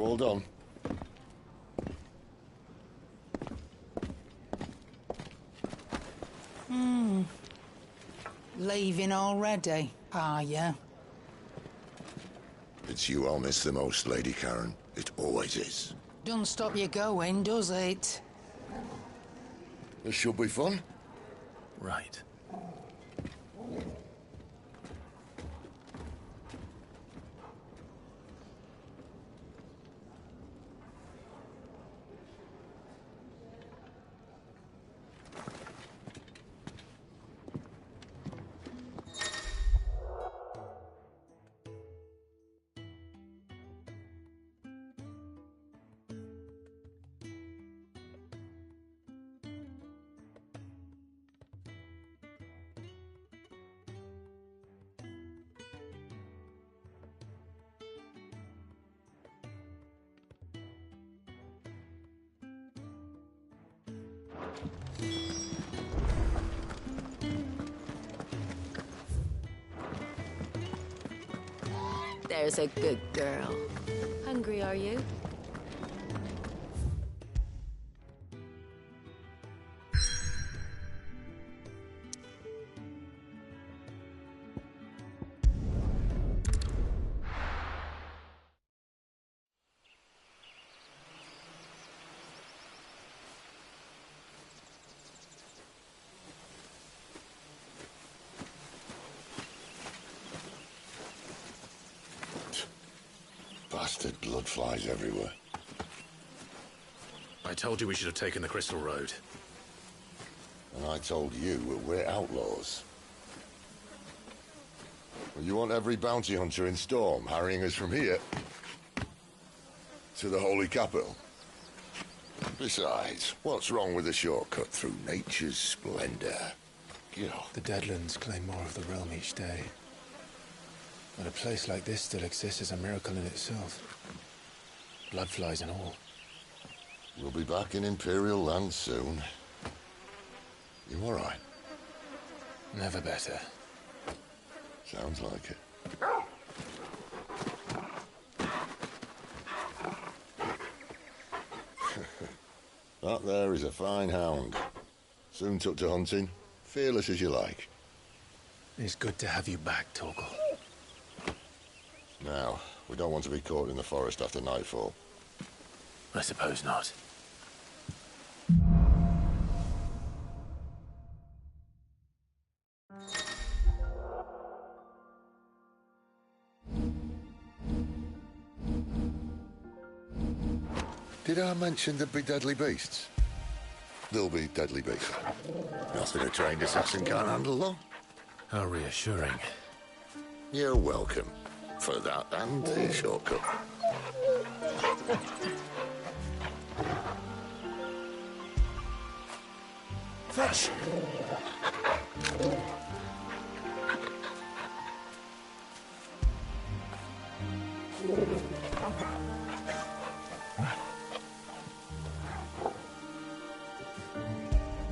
You all done? Leaving already, are you? It's you I'll miss the most, Lady Karen. It always is. Don't stop you going, does it? This should be fun. Right. There's a good girl. Hungry, are you? Bastard blood flies everywhere. I told you we should have taken the Crystal Road. And I told you we're outlaws. Well, you want every bounty hunter in Storm harrying us from here to the Holy Capital? Besides, what's wrong with a shortcut through nature's splendor? The Deadlands claim more of the realm each day. But a place like this still exists is a miracle in itself. Bloodflies and all. We'll be back in Imperial land soon. You all right? Never better. Sounds like it. That there is a fine hound. Soon took to hunting. Fearless as you like. It's good to have you back, Torgal. Now, we don't want to be caught in the forest after nightfall. I suppose not. Did I mention there'd be deadly beasts? There'll be deadly beasts. Nothing a trained assassin can't handle, though. How reassuring. You're welcome for that and the shortcut. Fetch!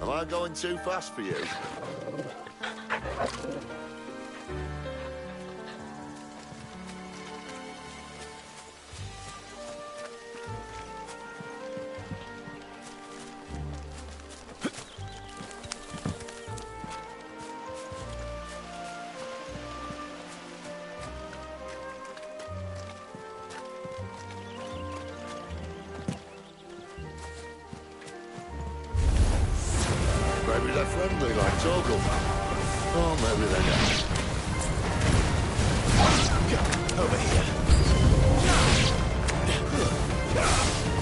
Am I going too fast for you? Maybe they're friendly like Torgal. Or maybe they're not. Over here.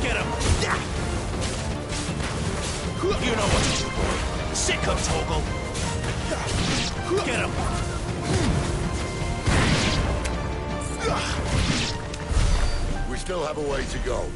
Get him! You know what to do, boy. Sick of Torgal. Get him! We still have a way to go.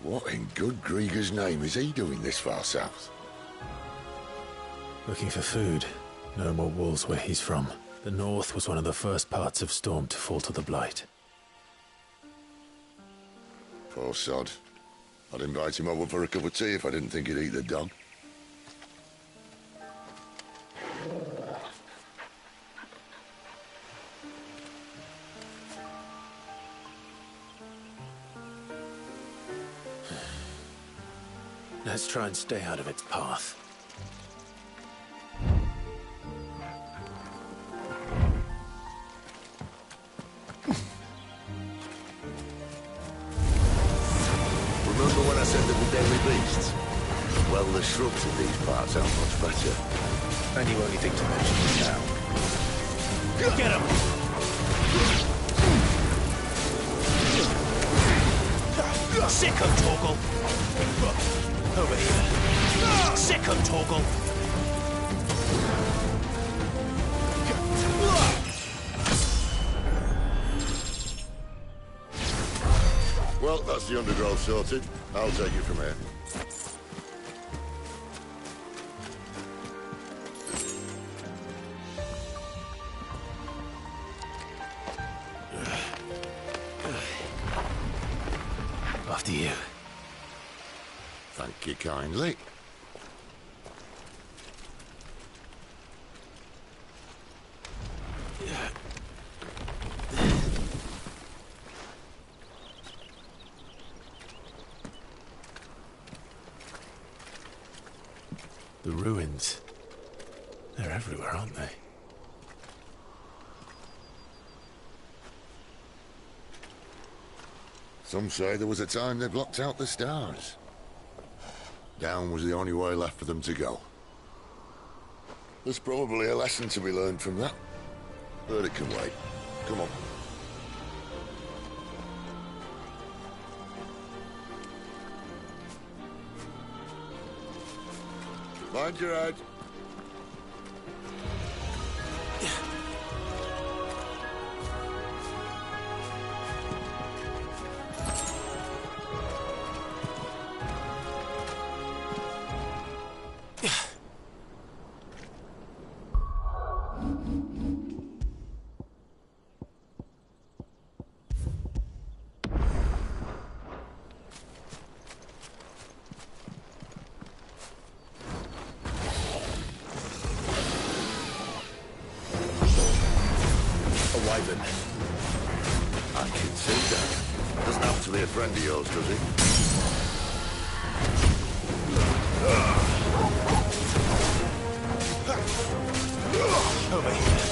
What in good Grieger's name is he doing this far south? Looking for food. No more wolves where he's from. The north was one of the first parts of Storm to fall to the Blight. Poor sod. I'd invite him over for a cup of tea if I didn't think he'd eat the dog. Let's try and stay out of its path. Remember when I said there were deadly beasts? Well, the shrubs in these parts aren't much better. And you only think to mention it now. Get him! Sicko, Torgal! Over here. Sicko, Torgal! Well, that's the undergrowth sorted. I'll take you from here. After you. Thank you kindly. The ruins. They're everywhere, aren't they? Some say there was a time they blocked out the stars. Down was the only way left for them to go. There's probably a lesson to be learned from that. But it can wait. Come on. Mind your head. Wyvern. I can see that. Doesn't happen to be a friend of yours, does he? Over here.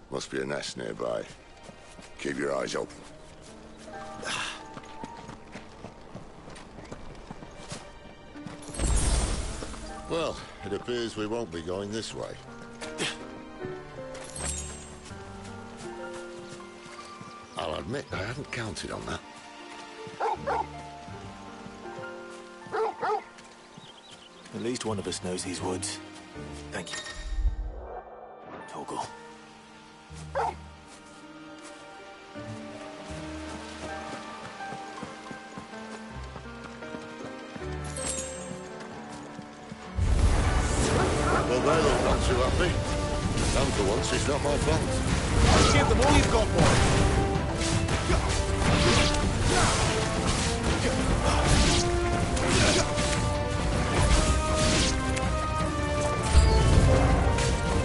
Must be a nest nearby. Keep your eyes open. Well, it appears we won't be going this way. I'll admit I hadn't counted on that. At least one of us knows these woods. Thank you. Torgal. Well, they look not too happy. And for once, it's not my fault. Give them all you've got, boy.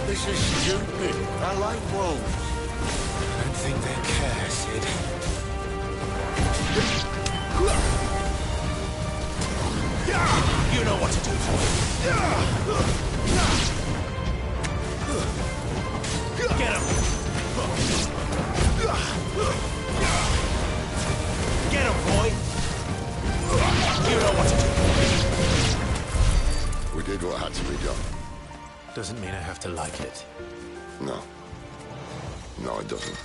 This is stupid. I like wolves. I don't think they care, Sid. You know what to do, boy. Get him! Get him, boy! You know what to do. did what had to be done. Doesn't mean I have to like it. No. No, it doesn't.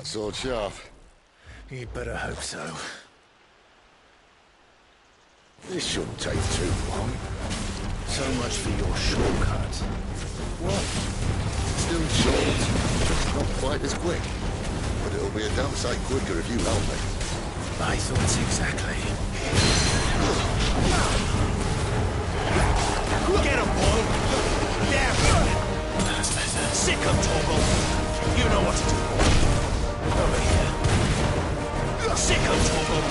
Sword sharp. You'd better hope so. This shouldn't take too long. So much for your shortcut. What? Still short. Not quite as quick. But it'll be a damn sight quicker if you help me. My thoughts exactly. Get him, boy! There! That's better. Sick him, Torgal! You know what to do, boy. Over here. Sick him, Torgal!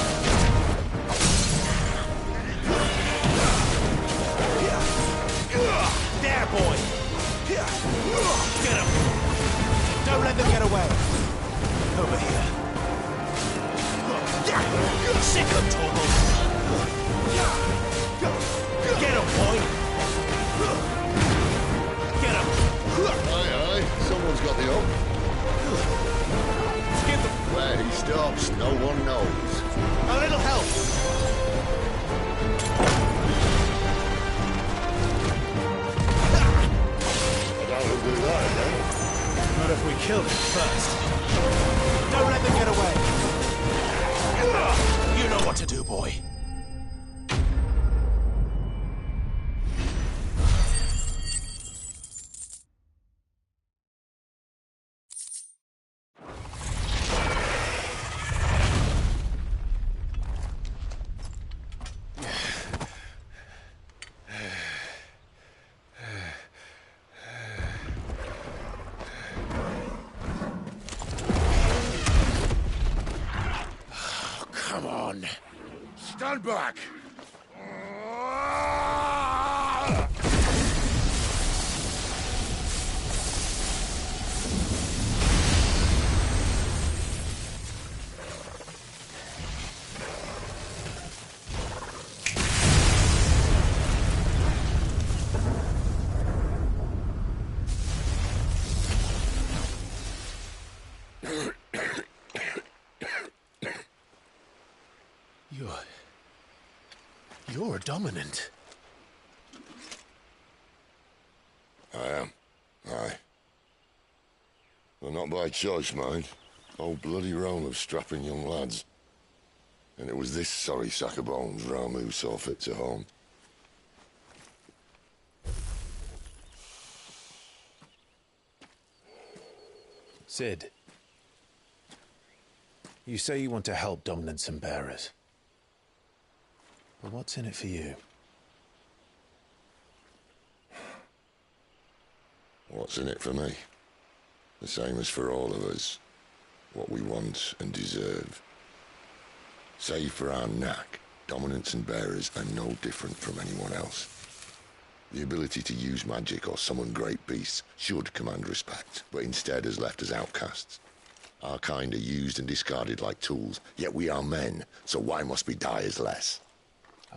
There, boy! Get him! Don't let them get away! Over here. Sick him, Torgal! Get him, boy! Get him! Aye, aye. Someone's got the up. Get them! Where he stops, no one knows. A little help! I doubt he'll do that again. Not if we kill him first. Don't let them get away! You know what to do, boy. Come on. Stand back. You're a dominant. I am. Aye. Well, not by choice, mind. Whole bloody realm of strapping young lads. And it was this sorry sack of bones Ramu saw fit to home. Cid. You say you want to help dominants and bearers. But what's in it for you? What's in it for me? The same as for all of us. What we want and deserve. Save for our knack, dominants and bearers are no different from anyone else. The ability to use magic or summon great beasts should command respect, but instead has left us outcasts. Our kind are used and discarded like tools, yet we are men, so why must we die as less?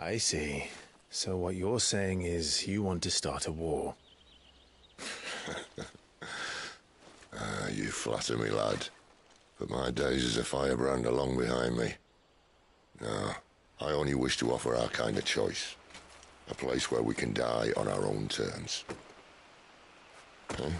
I see. So what you're saying is you want to start a war. You flatter me, lad. But my days as a firebrand are long behind me. No, I only wish to offer our kind a choice. A place where we can die on our own terms. Huh?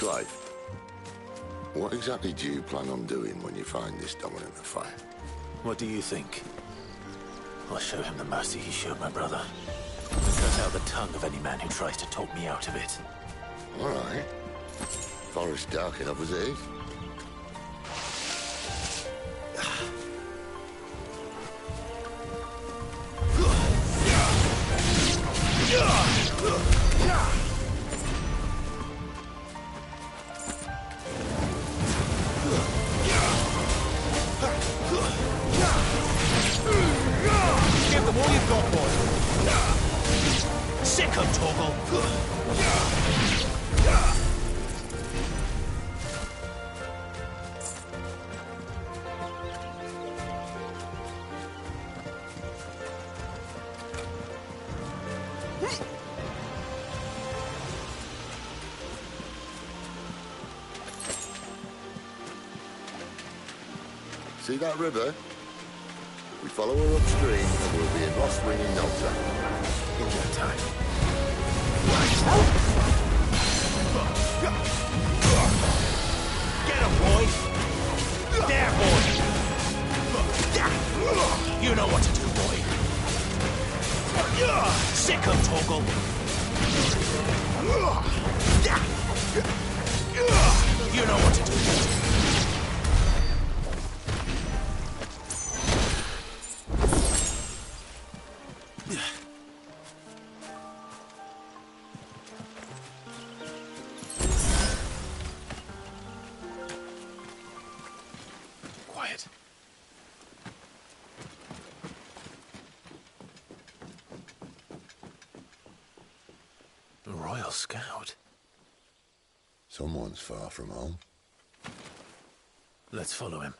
Clive, what exactly do you plan on doing when you find this dominant of fire? What do you think? I'll show him the mercy he showed my brother. And cut out the tongue of any man who tries to talk me out of it. All right. Forest dark enough as it is. Give them all you've got, boy. Sick of Torgal. See that river? We follow her upstream and we'll be in Rossring in no time. In no time. Get him, boy. There, boy. You know what to do, boy. Sick of Torgal. You know what to do. Quiet. A Royal Scout. Someone's far from home. Let's follow him.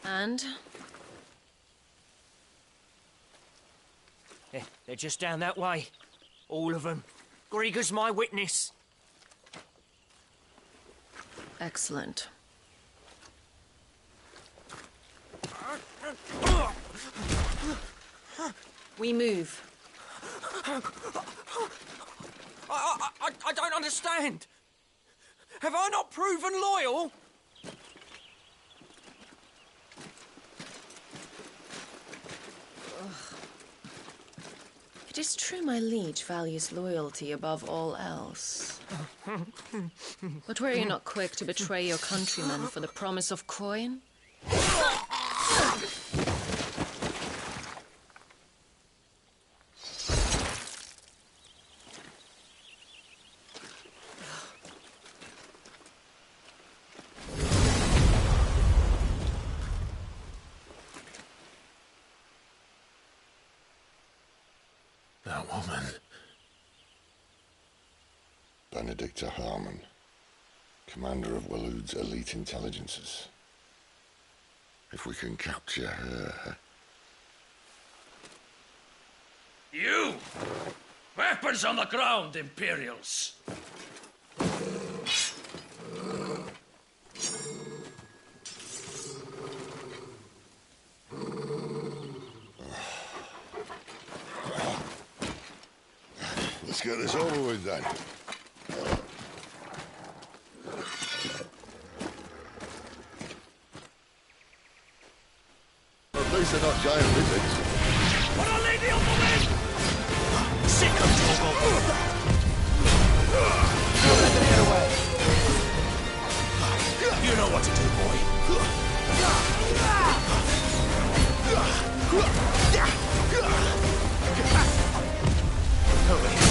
And? They're just down that way. All of them. Grieger's my witness. Excellent. We move. I don't understand. Have I not proven loyal? It is true my liege values loyalty above all else. But were you not quick to betray your countrymen for the promise of coin? That woman. Benedicta Harmon, commander of Waloed's elite intelligences. If we can capture her... You! Weapons on the ground, Imperials! Let's get this over with then. At least they're not giant lizards. For a lady of the wind! Sick of Torgal. Don't let them get away. You know what to do, boy. Over here.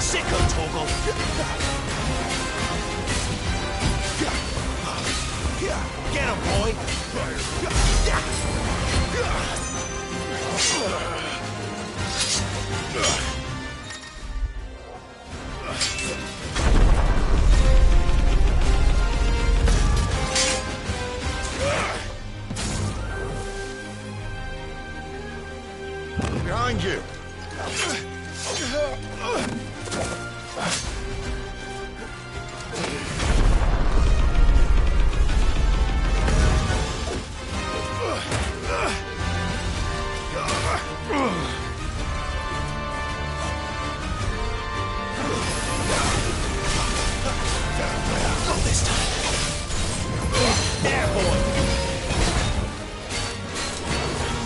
Sick of Torgal. Get him, boy. Behind you! Not this time. Airborne.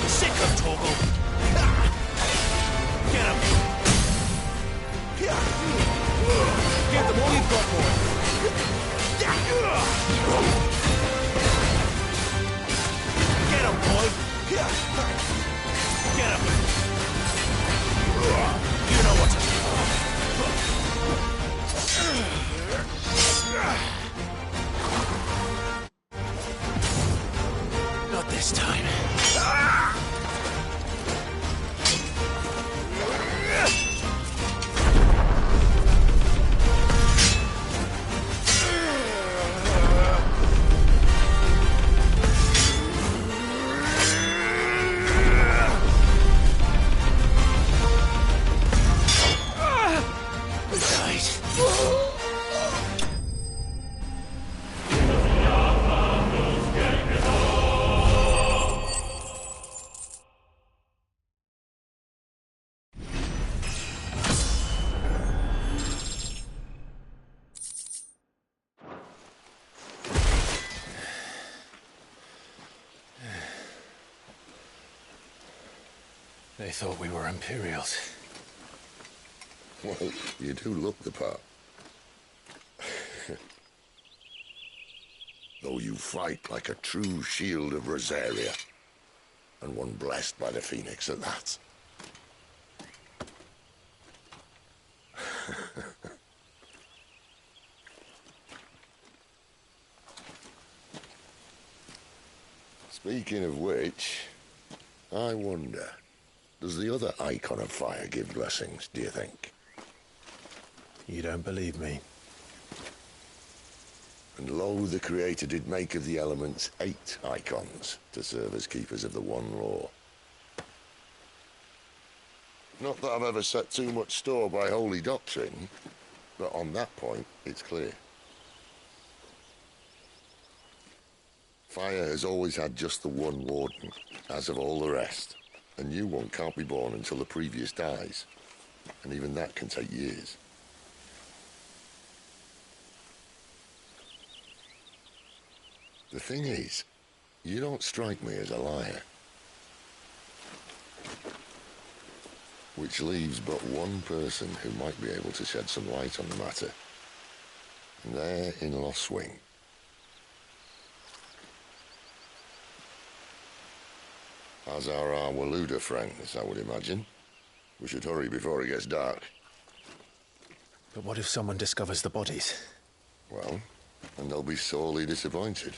Sick of Torgal. Get him. Give them all you've got, boy. Get him, boy. Get him. You know what to do. Not this time. They thought we were Imperials. Well, you do look the part. Though you fight like a true shield of Rosaria. And one blessed by the Phoenix at that. Speaking of which, I wonder, does the other Icon of Fire give blessings, do you think? You don't believe me? And lo, the Creator did make of the elements 8 Icons to serve as keepers of the one law. Not that I've ever set too much store by holy doctrine, but on that point, it's clear. Fire has always had just the one warden, as of all the rest. A new one can't be born until the previous dies, and even that can take years. The thing is, you don't strike me as a liar. Which leaves but one person who might be able to shed some light on the matter. And they're in Lostwing. As are our Waluda friends, I would imagine. We should hurry before it gets dark. But what if someone discovers the bodies? Well, and they'll be sorely disappointed.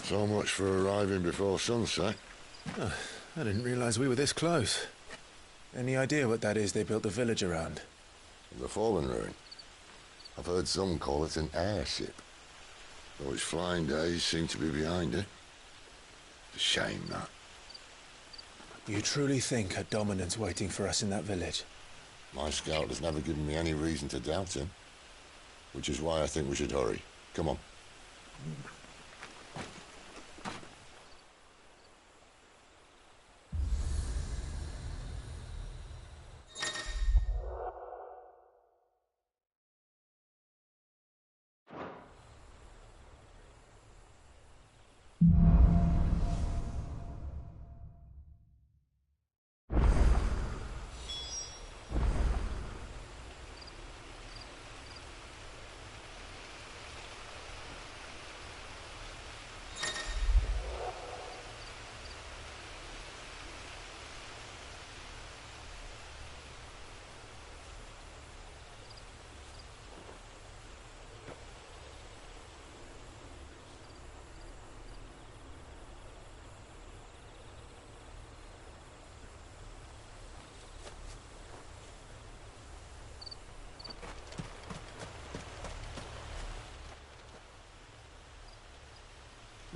So much for arriving before sunset. Oh, I didn't realize we were this close. Any idea what that is they built the village around? The Fallen Ruin. I've heard some call it an airship. Though its flying days seem to be behind it. It's a shame, that. You truly think a Dominant's waiting for us in that village? My scout has never given me any reason to doubt him. Which is why I think we should hurry. Come on.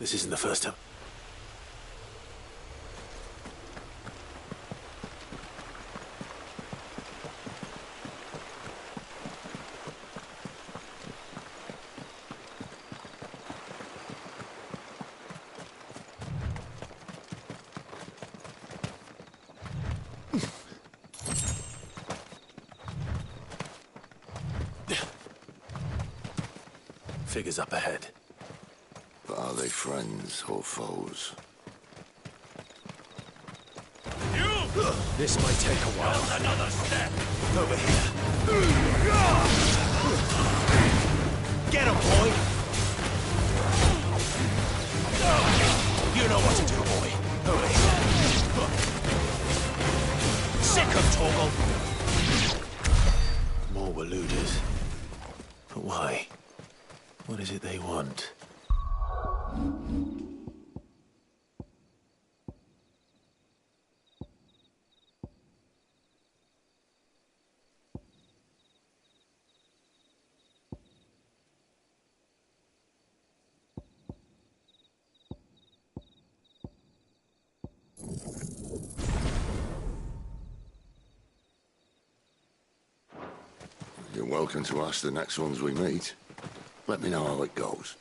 This isn't the first time. Figures up ahead. But are they friends or foes? This might take a while. Another step! Over here. Get him, boy! You know what to do, boy. Over here. Sick of Torgal! More Waluders. But why? What is it they want? You're welcome to ask the next ones we meet. Let me know how it goes.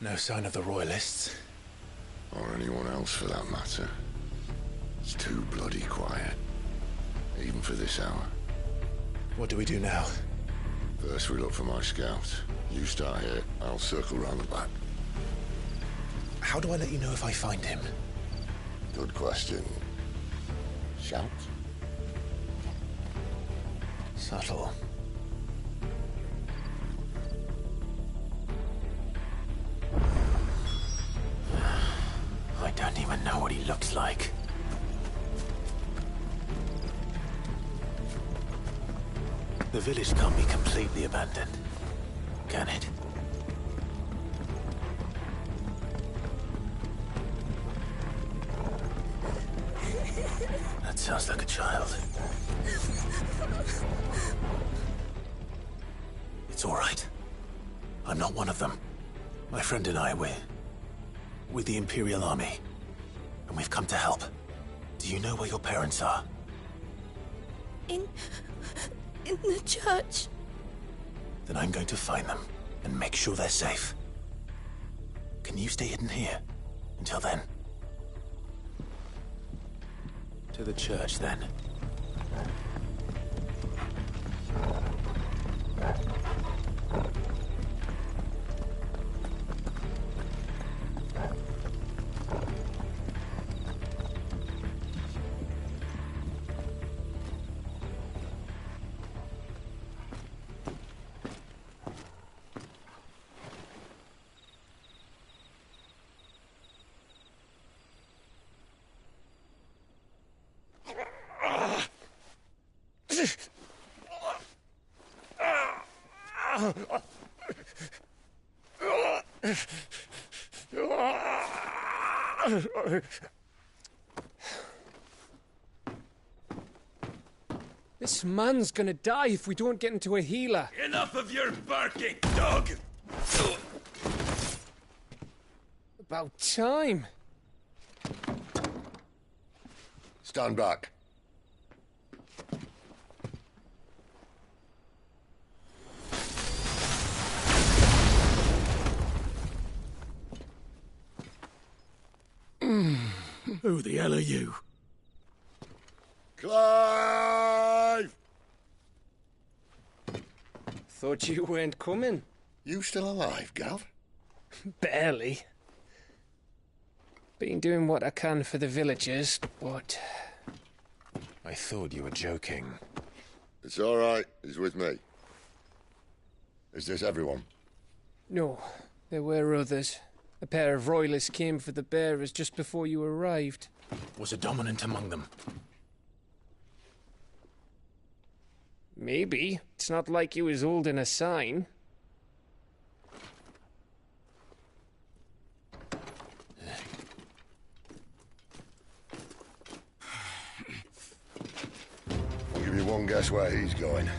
No sign of the Royalists. Or anyone else for that matter. It's too bloody quiet. Even for this hour. What do we do now? First we look for my scout. You start here, I'll circle round the back. How do I let you know if I find him? Good question. Shout? Subtle. I don't even know what he looks like. The village can't be completely abandoned, can it? That sounds like a child. It's all right. I'm not one of them. My friend and I, we're with the Imperial Army, and we've come to help. Do you know where your parents are? In the church. Then I'm going to find them and make sure they're safe. Can you stay hidden here until then? To the church, then. This man's gonna die if we don't get into a healer. Enough of your barking, dog! About time. Stand back. Who the hell are you? Clive! Thought you weren't coming. You still alive, Gav? Barely. Been doing what I can for the villagers, but... I thought you were joking. It's all right. He's with me. Is this everyone? No, there were others. A pair of royalists came for the bearers just before you arrived. Was a dominant among them? Maybe. It's not like he was holding a sign. I'll give you one guess where he's going.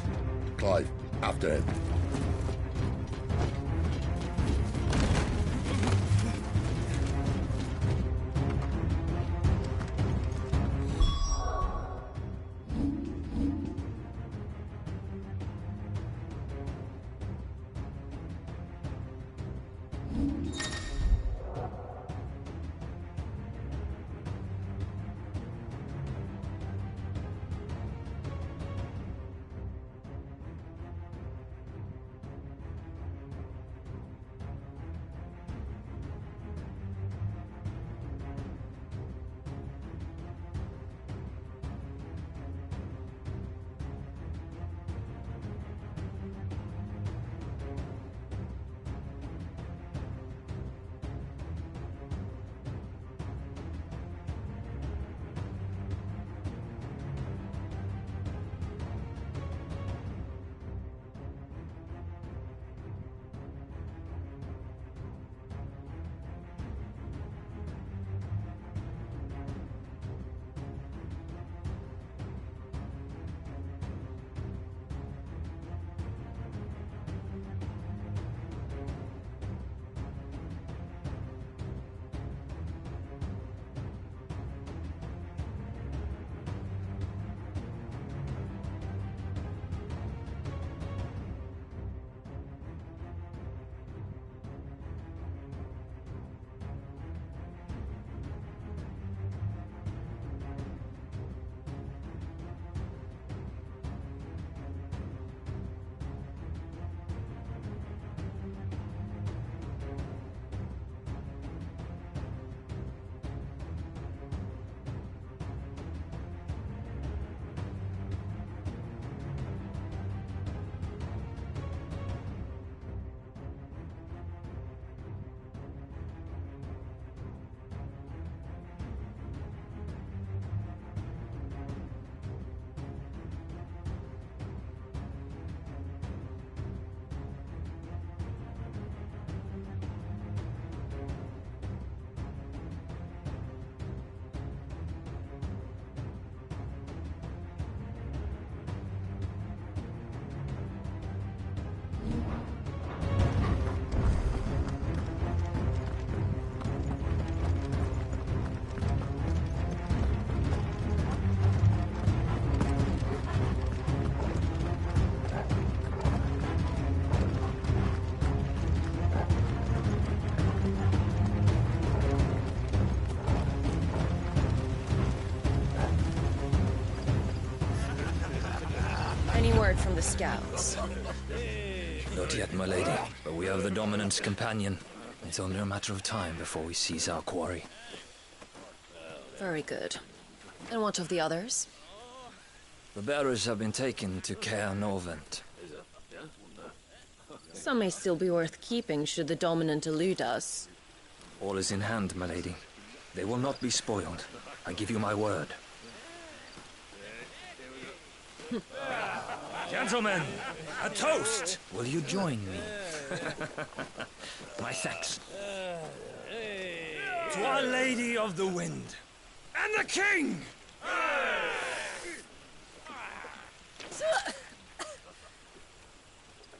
Clive, after him. From the scouts. Not yet, my lady, but we have the Dominant's companion. It's only a matter of time before we seize our quarry. Very good. And what of the others? The bearers have been taken to Caer Norvent. Some may still be worth keeping should the Dominant elude us. All is in hand, my lady. They will not be spoiled. I give you my word. Gentlemen, a toast! Will you join me? My thanks. To Our Lady of the Wind. And the King!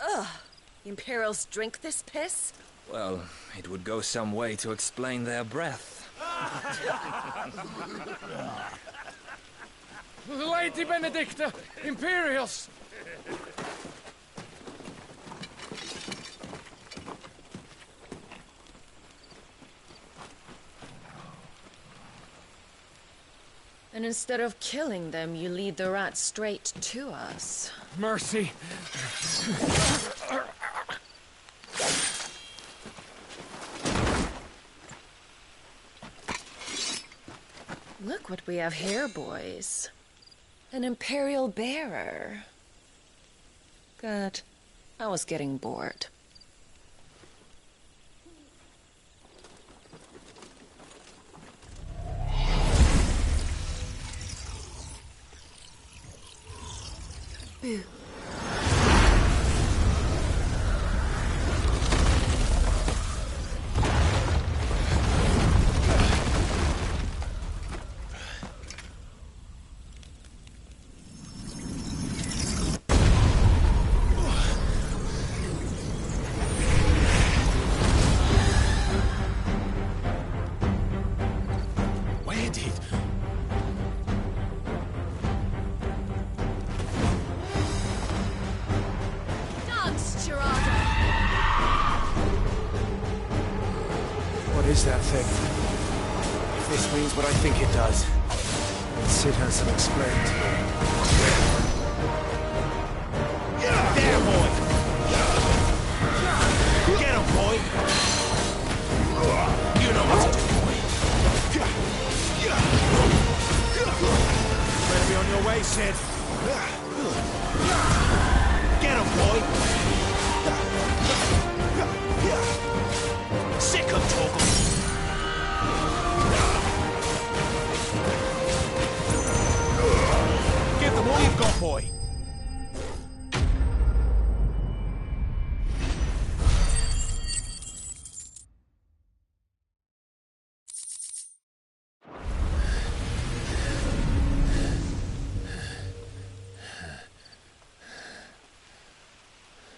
Ugh. The Imperials drink this piss? Well, it would go some way to explain their breath. Lady Benedicta! Imperials! And instead of killing them, you lead the rats straight to us. Mercy! Look what we have here, boys. An Imperial bearer. Good. I was getting bored. Boo. What is that thing? If this means what I think it does, then Sid has to explain to me. There, boy! Get him, boy! You know what to do, boy. Better be on your way, Sid. Get him, boy! Sick of talking. Give them all you've got, boy.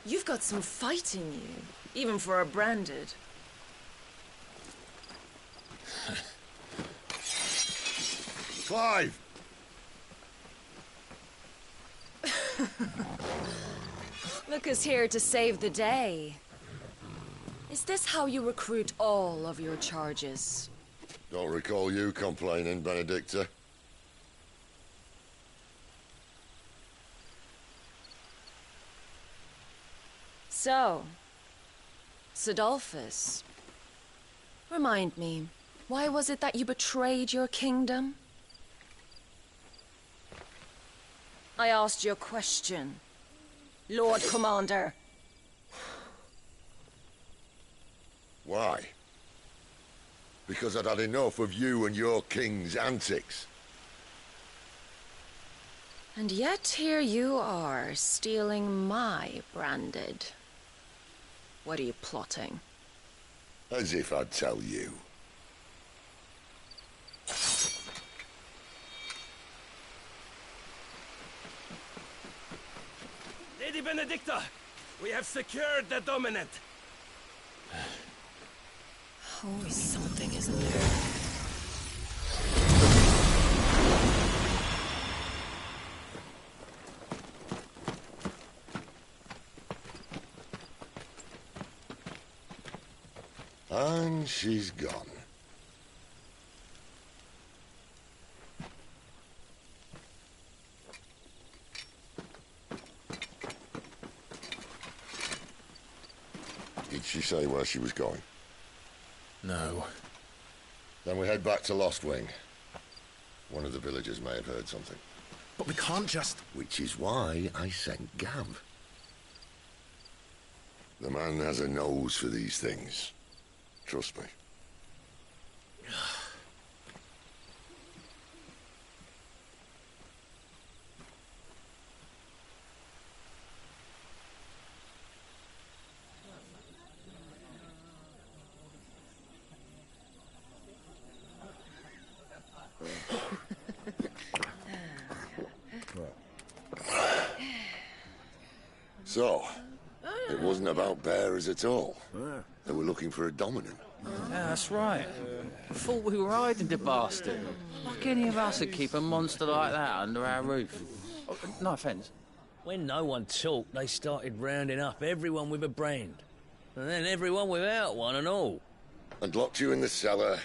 You've got some fight in you, even for a branded. Clive! Look who's here to save the day. Is this how you recruit all of your charges? Don't recall you complaining, Benedicta. So, Sidolphus, remind me, why was it that you betrayed your kingdom? I asked you a question, Lord Commander. Why? Because I'd had enough of you and your king's antics. And yet here you are, stealing my branded. What are you plotting? As if I'd tell you. Lady Benedicta, we have secured the Dominant. Always something, isn't there? And she's gone. Did she say where she was going? No. Then we head back to Lost Wing. One of the villagers may have heard something. But we can't just... Which is why I sent Gav. The man has a nose for these things. Trust me. So, it wasn't about bearers at all. They were looking for a dominant. Yeah, that's right. I thought we were hiding the bastard. Like any of us would keep a monster like that under our roof. Oh, no offence. When no one talked, they started rounding up everyone with a brand. And then everyone without one and all. And locked you in the cellar,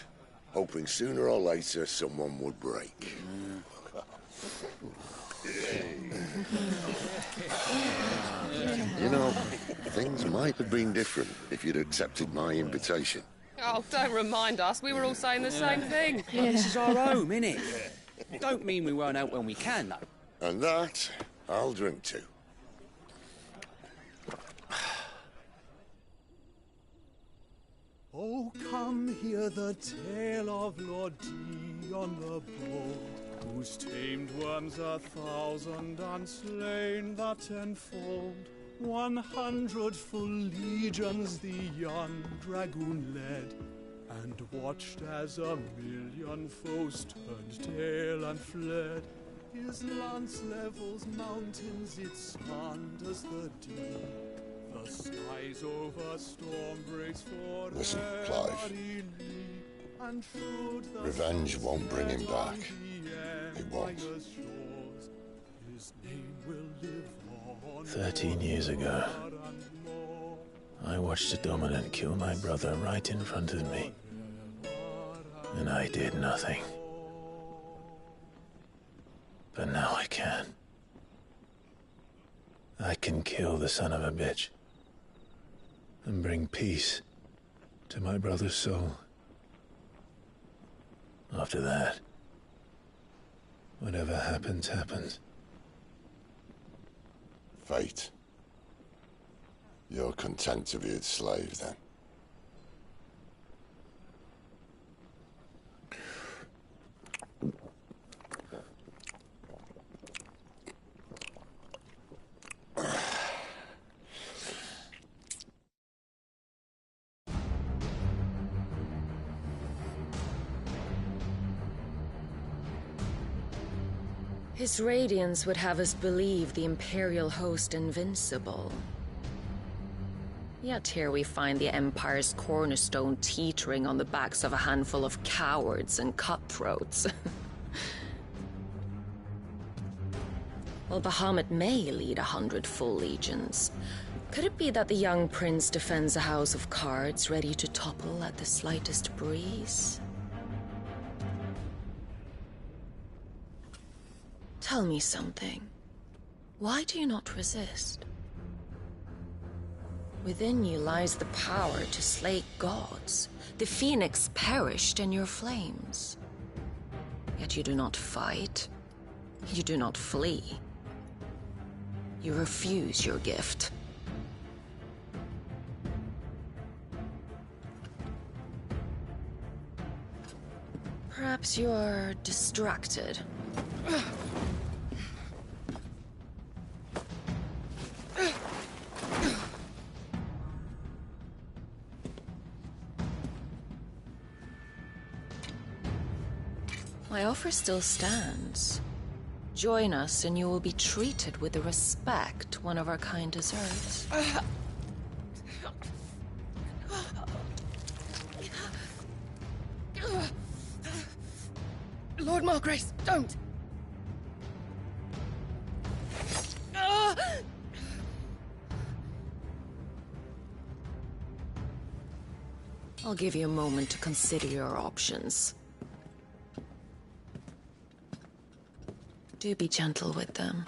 hoping sooner or later someone would break. You know, things might have been different if you'd accepted my invitation. Oh, don't remind us. We were all saying the same thing. Yeah, this is our home, innit? Don't mean we won't out when we can, though. And that, I'll drink to. Oh, come hear the tale of Lord Dion the Bold. whose tamed worms 1,000 unslain the tenfold. 100 full legions the young dragoon led, and watched as 1,000,000 foes turned tail and fled. His lance levels mountains, it spanned as the deep. The skies over storm breaks for Listen, Clive. and Revenge won't bring him back. It won't. His name will live on. 13 years ago, I watched a dominant kill my brother right in front of me. And I did nothing. But now I can. I can kill the son of a bitch. And bring peace to my brother's soul. After that, whatever happens, happens. Fate. You're content to be its slave, then? His radiance would have us believe the Imperial host invincible. Yet here we find the Empire's cornerstone teetering on the backs of a handful of cowards and cutthroats. While Bahamut may lead 100 full legions, could it be that the young prince defends a house of cards ready to topple at the slightest breeze? Tell me something. Why do you not resist? Within you lies the power to slay gods. The phoenix perished in your flames. Yet you do not fight. You do not flee. You refuse your gift. Perhaps you're distracted. My offer still stands. Join us and you will be treated with the respect one of our kind deserves. Lord Margrace, don't! I'll give you a moment to consider your options. Do be gentle with them.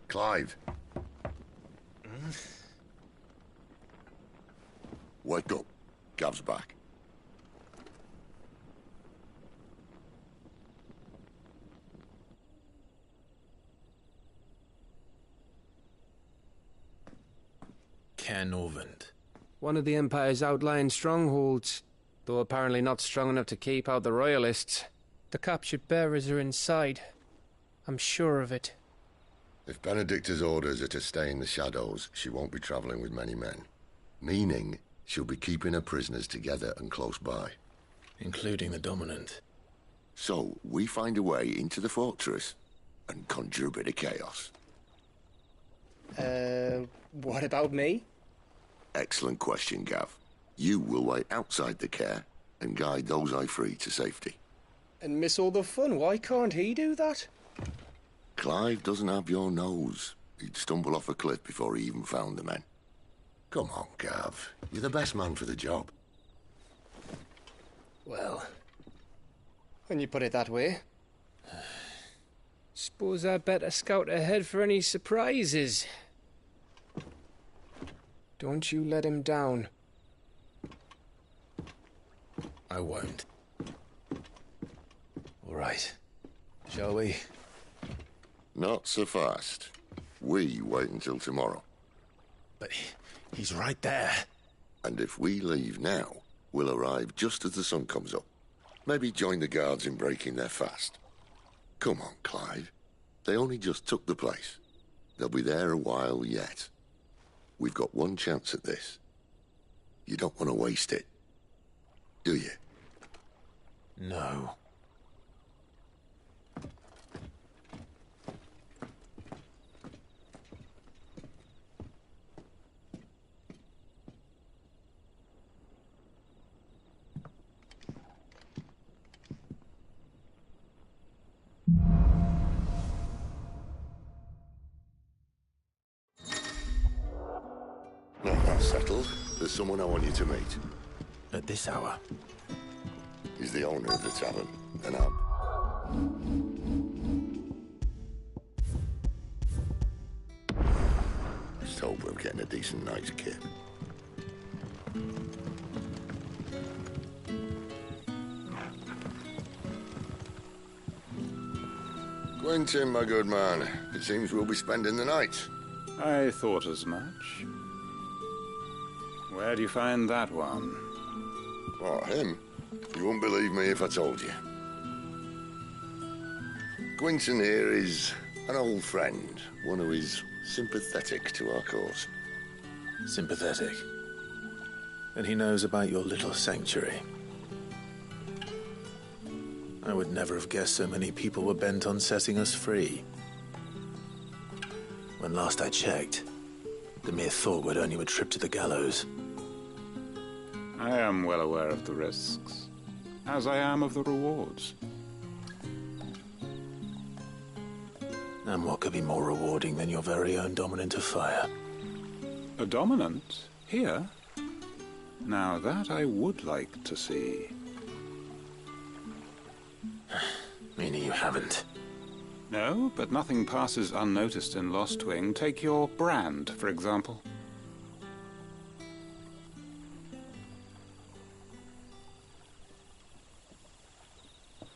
Clive. Wake up. Gav's back. Caernarvon. One of the Empire's outlying strongholds, though apparently not strong enough to keep out the Royalists. The captured bearers are inside. I'm sure of it. If Benedicta's orders are to stay in the shadows, she won't be travelling with many men. Meaning, she'll be keeping her prisoners together and close by. Including the Dominant. So, we find a way into the fortress and conjure a bit of chaos. What about me? Excellent question, Gav. You will wait outside the care and guide those I free to safety. And miss all the fun. Why can't he do that? Clive doesn't have your nose. He'd stumble off a cliff before he even found the men. Come on, Gav. You're the best man for the job. Well, when you put it that way. Suppose I'd better scout ahead for any surprises. Don't you let him down. I won't. All right. Shall we? Not so fast. We wait until tomorrow. But he's right there. And if we leave now, we'll arrive just as the sun comes up. Maybe join the guards in breaking their fast. Come on, Clive. They only just took the place. They'll be there a while yet. We've got one chance at this. You don't want to waste it, do you? No. Now that's settled. There's someone I want you to meet. At this hour? He's the owner of the tavern, and I'm... Just hope we're getting a decent night's kip. Quentin, my good man. It seems we'll be spending the night. I thought as much. Where do you find that one? What, him? You wouldn't believe me if I told you. Quentin here is an old friend, one who is sympathetic to our cause. Sympathetic? And he knows about your little sanctuary. I would never have guessed so many people were bent on setting us free. When last I checked, the mere thought would earn you a trip to the gallows. I am well aware of the risks, as I am of the rewards. And what could be more rewarding than your very own Dominant of Fire? A Dominant? Here? Now that I would like to see. Meaning you haven't? No, but nothing passes unnoticed in Lostwing. Take your brand, for example.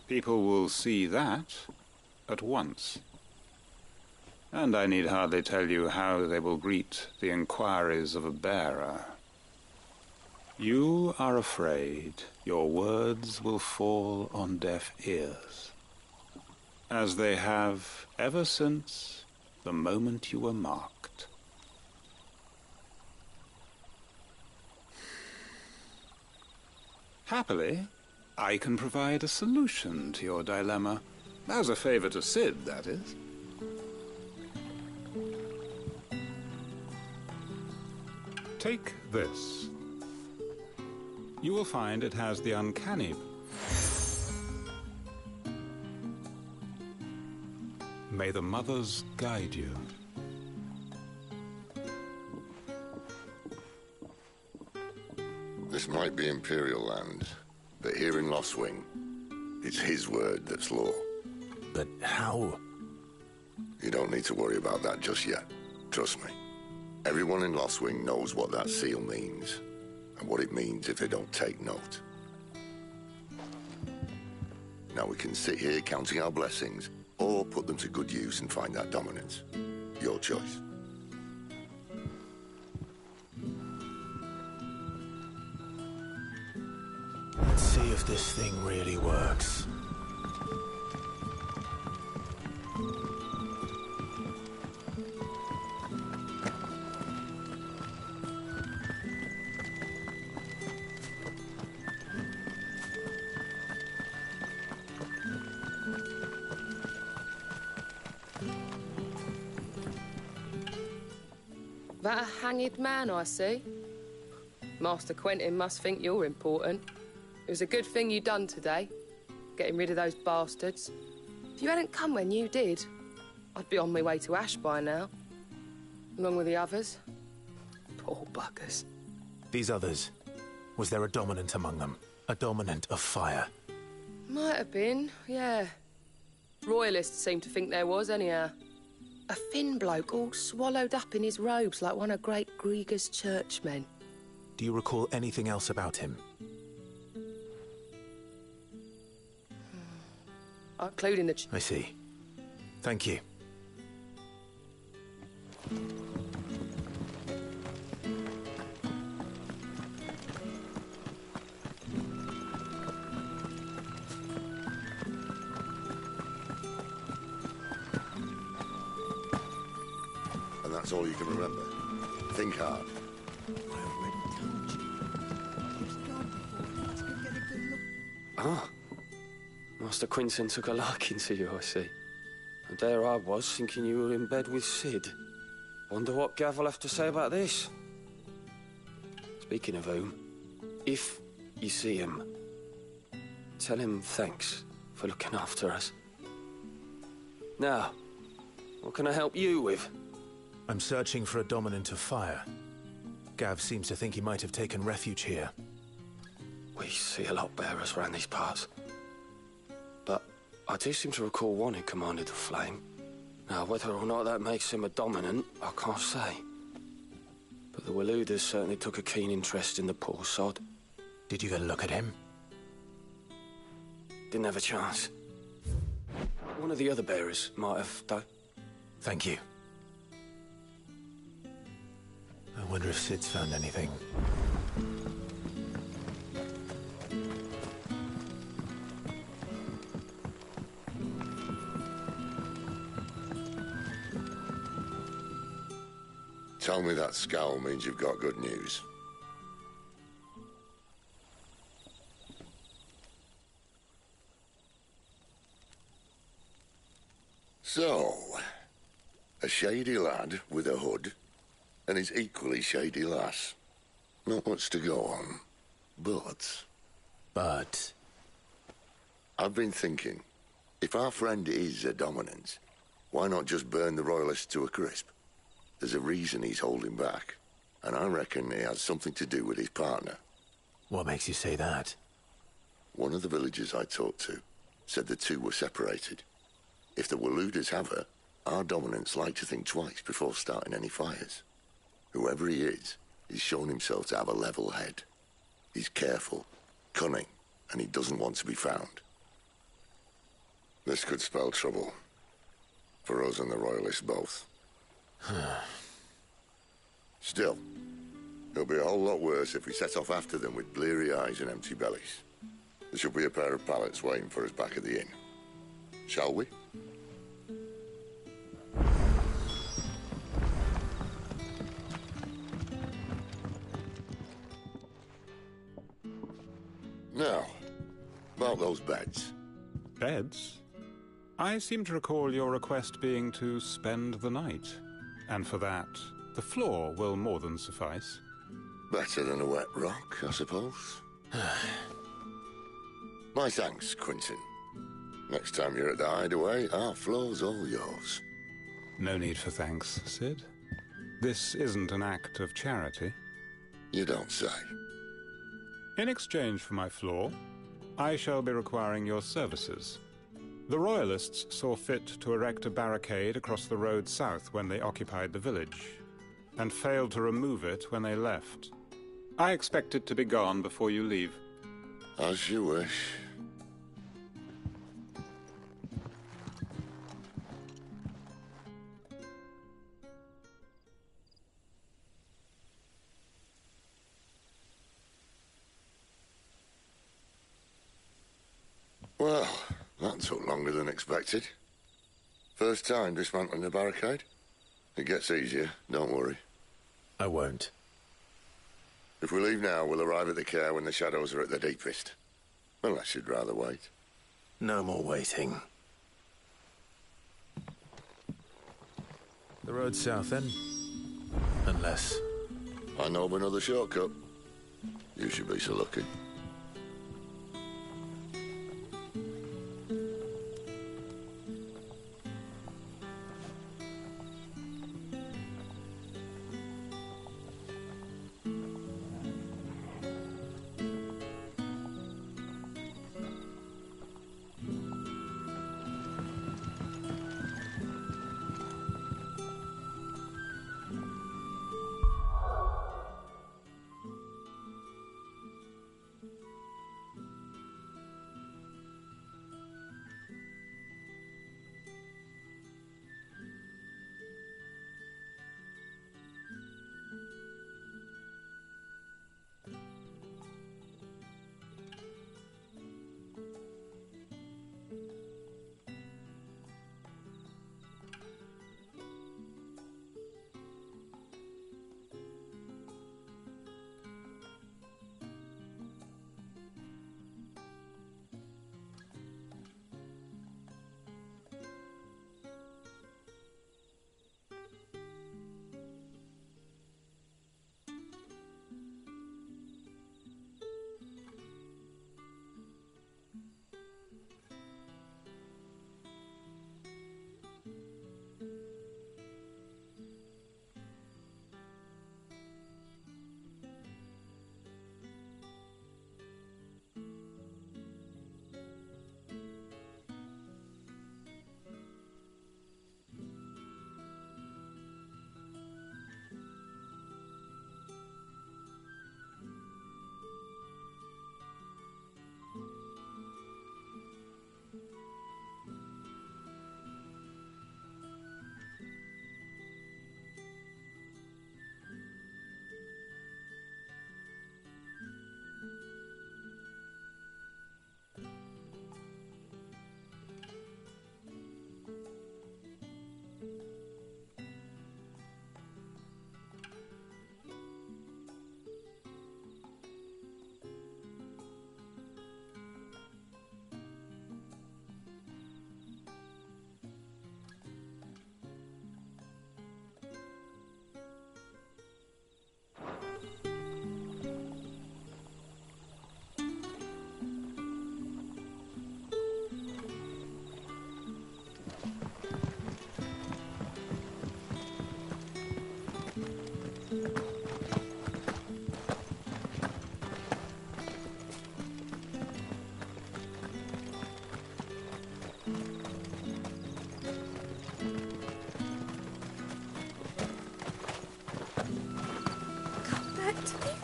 People will see that at once. And I need hardly tell you how they will greet the inquiries of a bearer. You are afraid your words will fall on deaf ears, as they have ever since the moment you were marked. Happily, I can provide a solution to your dilemma. As a favor to Cid, that is. Take this. You will find it has the uncanny. May the mothers guide you. This might be Imperial land, but here in Lostwing, it's his word that's law. But how? You don't need to worry about that just yet. Trust me. Everyone in Lostwing knows what that seal means, and what it means if they don't take note. Now we can sit here counting our blessings, or put them to good use and find that dominance. Your choice. Let's see if this thing really works. That a hanged man I see? Master Quentin must think you're important. It was a good thing you done today, getting rid of those bastards. If you hadn't come when you did, I'd be on my way to Ash by now, along with the others. Poor buggers. These others, was there a dominant among them? A dominant of fire? Might have been, yeah. Royalists seem to think there was, anyhow. A thin bloke all swallowed up in his robes like one of Great Grieger's churchmen. Do you recall anything else about him? Including the... I see. Thank you. And that's all you can remember. Think hard. Ah. Master Quinton took a liking to you, I see. And there I was, thinking you were in bed with Cid. Wonder what Gav will have to say about this. Speaking of whom, if you see him, tell him thanks for looking after us. Now, what can I help you with? I'm searching for a dominant of fire. Gav seems to think he might have taken refuge here. We see a lot bearers around these parts. But I do seem to recall one who commanded the flame. Now, whether or not that makes him a dominant, I can't say. But the Waluders certainly took a keen interest in the poor sod. Did you get a look at him? Didn't have a chance. One of the other bearers might have, though. Thank you. I wonder if Cid's found anything. Tell me that scowl means you've got good news. So, a shady lad with a hood, and his equally shady lass. Not much to go on, but... But? I've been thinking, if our friend is a dominant, why not just burn the Royalists to a crisp? There's a reason he's holding back, and I reckon he has something to do with his partner. What makes you say that? One of the villagers I talked to said the two were separated. If the Waluders have her, our dominants like to think twice before starting any fires. Whoever he is, he's shown himself to have a level head. He's careful, cunning, and he doesn't want to be found. This could spell trouble. For us and the Royalists both. Still, it'll be a whole lot worse if we set off after them with bleary eyes and empty bellies. There should be a pair of pallets waiting for us back at the inn. Shall we? Now, about those beds. Beds? I seem to recall your request being to spend the night. And for that, the floor will more than suffice. Better than a wet rock, I suppose. My thanks, Quinton. Next time you're at the Hideaway, our floor's all yours. No need for thanks, Cid. This isn't an act of charity. You don't say. In exchange for my floor, I shall be requiring your services. The Royalists saw fit to erect a barricade across the road south when they occupied the village, and failed to remove it when they left. I expect it to be gone before you leave. As you wish. Well, that took longer than expected. First time dismantling the barricade? It gets easier, don't worry. I won't. If we leave now, we'll arrive at the Care when the shadows are at their deepest. Unless you'd rather wait. No more waiting. The road south, then? Unless... I know of another shortcut. You should be so lucky.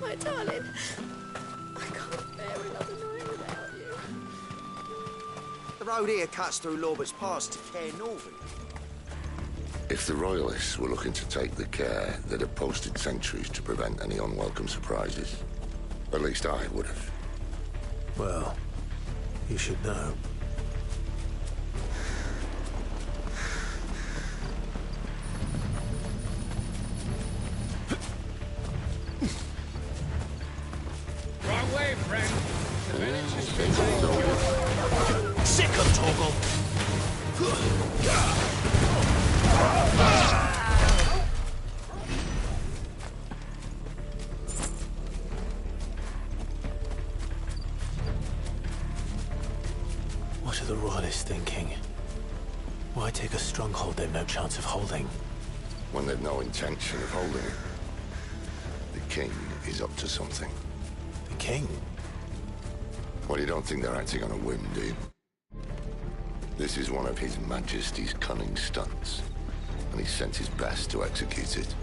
My darling, I can't bear another night without you. The road here cuts through Lorbert's Pass to Care Northern. If the Royalists were looking to take the Care, they'd have posted sentries to prevent any unwelcome surprises. At least I would have. Well, you should know. Sick of Torgal! What are the Royalists thinking? Why take a stronghold they've no chance of holding? When they've no intention of holding it. The King is up to something. The King? Well, you don't think they're acting on a whim, do you? This is one of His Majesty's cunning stunts, and he sent his best to execute it.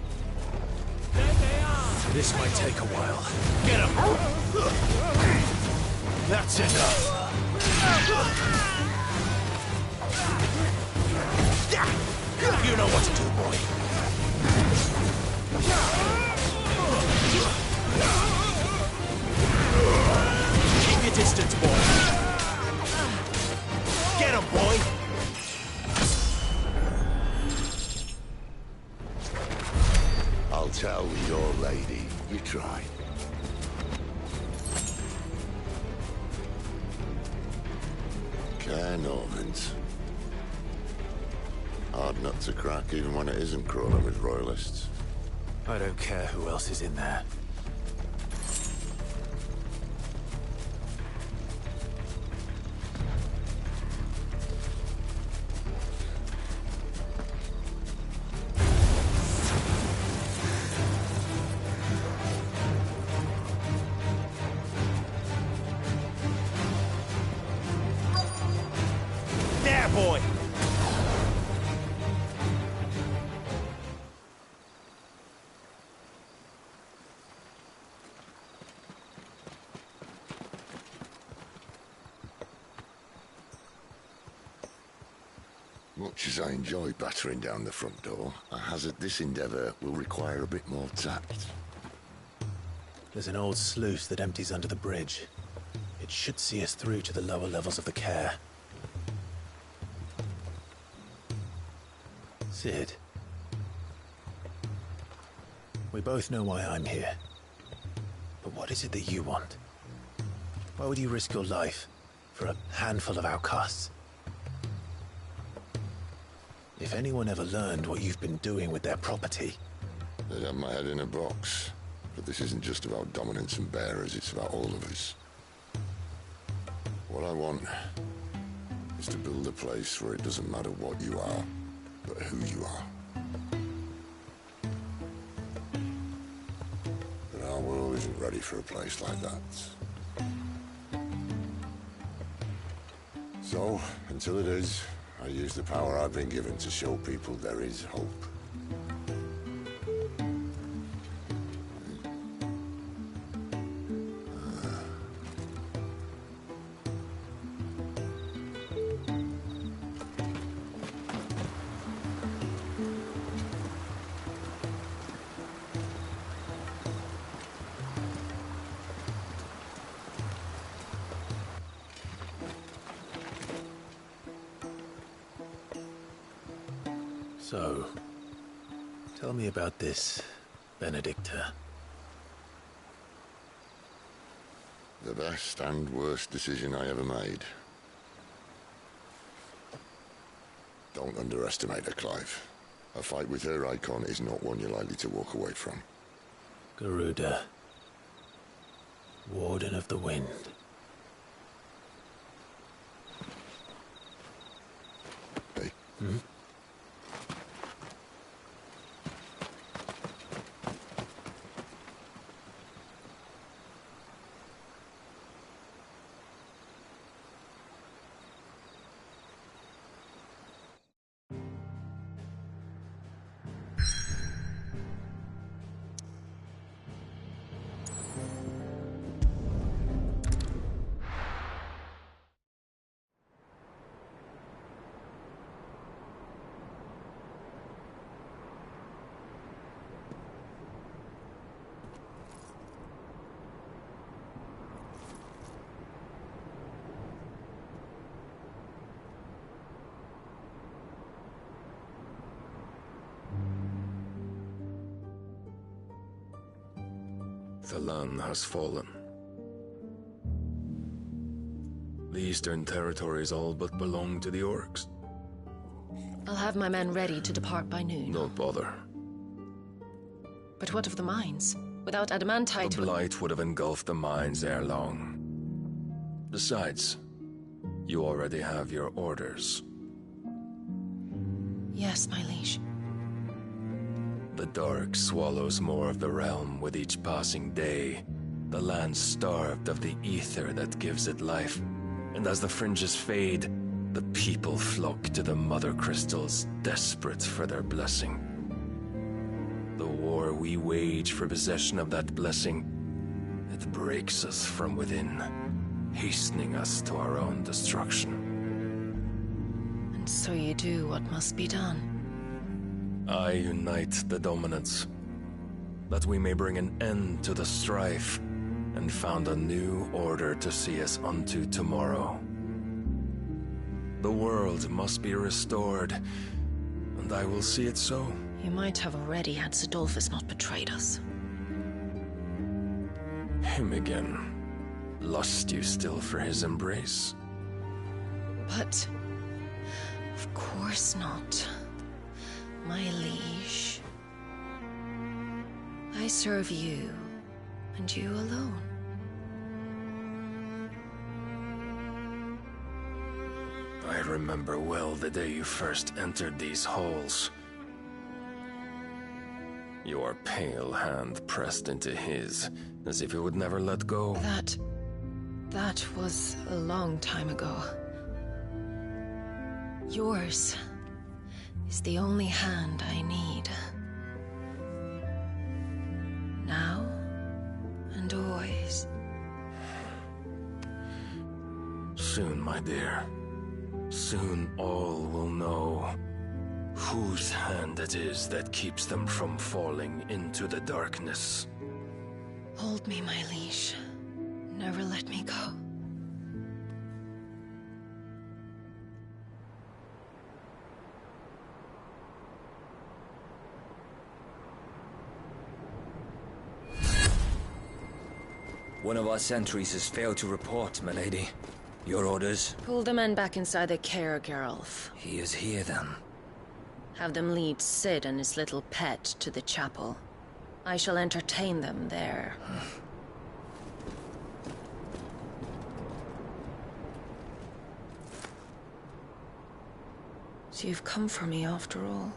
This might take a while. Get him! That's enough! You know what to do, boy. Keep your distance, boy. Get him, boy! I'll tell your lady. You tried. Caer Norvins. Hard nut to crack, even when it isn't crawling with royalists. I don't care who else is in there. There, boy! Much as I enjoy battering down the front door, I hazard this endeavour will require a bit more tact. There's an old sluice that empties under the bridge. It should see us through to the lower levels of the Caer. Cid. We both know why I'm here. But what is it that you want? Why would you risk your life for a handful of outcasts? If anyone ever learned what you've been doing with their property... They'd have my head in a box. But this isn't just about dominance and bearers, it's about all of us. What I want is to build a place where it doesn't matter what you are, but who you are. But our world isn't ready for a place like that. So, until it is, I use the power I've been given to show people there is hope. So, tell me about this, Benedicta. The best and worst decision I ever made. Don't underestimate her, Clive. A fight with her icon is not one you're likely to walk away from. Garuda. Warden of the Wind. Hey. Hmm? The land has fallen. The Eastern Territories all but belong to the Orcs. I'll have my men ready to depart by noon. Don't bother. But what of the mines? Without adamantite... The Blight would have engulfed the mines ere long. Besides, you already have your orders. Yes, my liege. The dark swallows more of the realm with each passing day. The land starved of the ether that gives it life. And as the fringes fade, The people flock to the Mother Crystals, desperate for their blessing. The war we wage for possession of that blessing, it breaks us from within, hastening us to our own destruction. And so you do what must be done. I unite the Dominants, that we may bring an end to the strife, and found a new order to see us unto tomorrow. The world must be restored, and I will see it so. You might have already had Sidolphus not betrayed us. Him again. Lust you still for his embrace? But... of course not, my liege. I serve you, and you alone. I remember well the day you first entered these halls. Your pale hand pressed into his, as if it would never let go. That was a long time ago. Yours is the only hand I need. Now and always. Soon, my dear. Soon all will know whose hand it is that keeps them from falling into the darkness. Hold me, my liege. Never let me go. One of our sentries has failed to report, milady. Your orders? Pull the men back inside their care, Geralf. He is here, then. Have them lead Cid and his little pet to the chapel. I shall entertain them there. So you've come for me after all.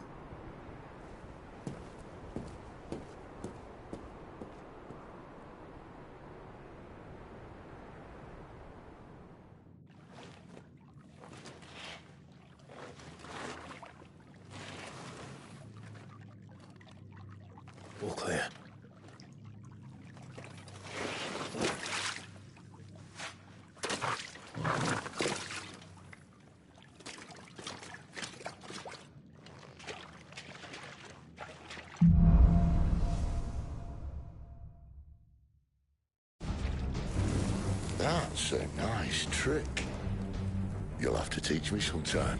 All clear. That's a nice trick. You'll have to teach me sometime.